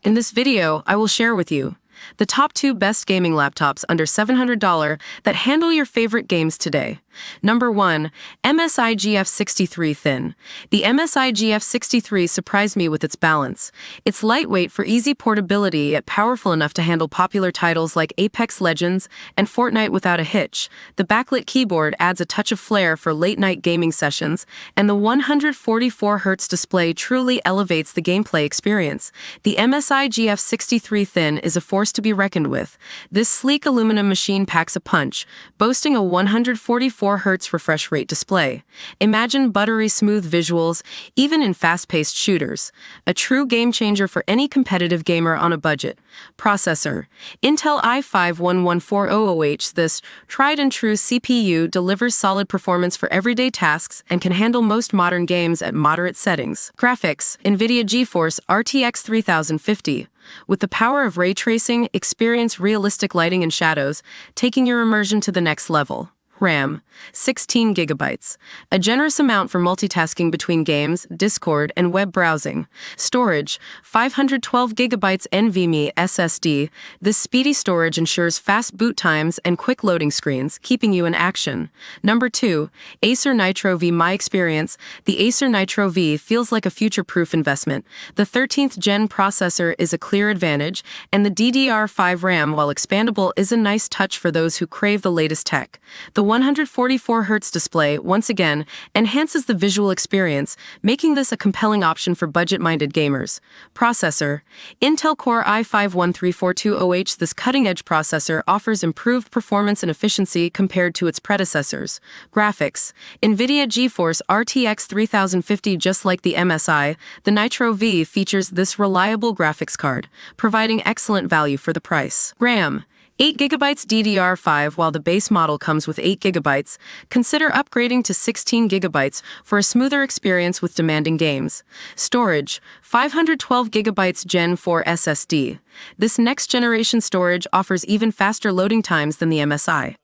In this video, I will share with you the top 2 best gaming laptops under $700 that handle your favorite games today. Number 1. MSI GF63 Thin. The MSI GF63 surprised me with its balance. It's lightweight for easy portability, yet powerful enough to handle popular titles like Apex Legends and Fortnite without a hitch. The backlit keyboard adds a touch of flair for late-night gaming sessions, and the 144Hz display truly elevates the gameplay experience. The MSI GF63 Thin is a force to be reckoned with. This sleek aluminum machine packs a punch, boasting a 144Hz refresh rate display. Imagine buttery smooth visuals, even in fast-paced shooters. A true game-changer for any competitive gamer on a budget. Processor. Intel i5-11400H. This tried-and-true CPU delivers solid performance for everyday tasks and can handle most modern games at moderate settings. Graphics. NVIDIA GeForce RTX 3050. With the power of ray tracing, experience realistic lighting and shadows, taking your immersion to the next level. RAM, 16 gigabytes. A generous amount for multitasking between games, Discord, and web browsing. Storage, 512 gigabytes NVMe SSD. This speedy storage ensures fast boot times and quick loading screens, keeping you in action. Number 2. Acer Nitro V. My experience, the Acer Nitro V feels like a future-proof investment. The 13th gen processor is a clear advantage, and the DDR5 RAM, while expandable, is a nice touch for those who crave the latest tech. The 144Hz display, once again, enhances the visual experience, making this a compelling option for budget-minded gamers. Processor. Intel Core i5-13420H. This cutting-edge processor offers improved performance and efficiency compared to its predecessors. Graphics. NVIDIA GeForce RTX 3050. Just like the MSI, the Nitro V features this reliable graphics card, providing excellent value for the price. RAM. 8 gigabytes DDR5. While the base model comes with 8 gigabytes, consider upgrading to 16 gigabytes for a smoother experience with demanding games. Storage. 512 gigabytes Gen 4 SSD. This next-generation storage offers even faster loading times than the MSI.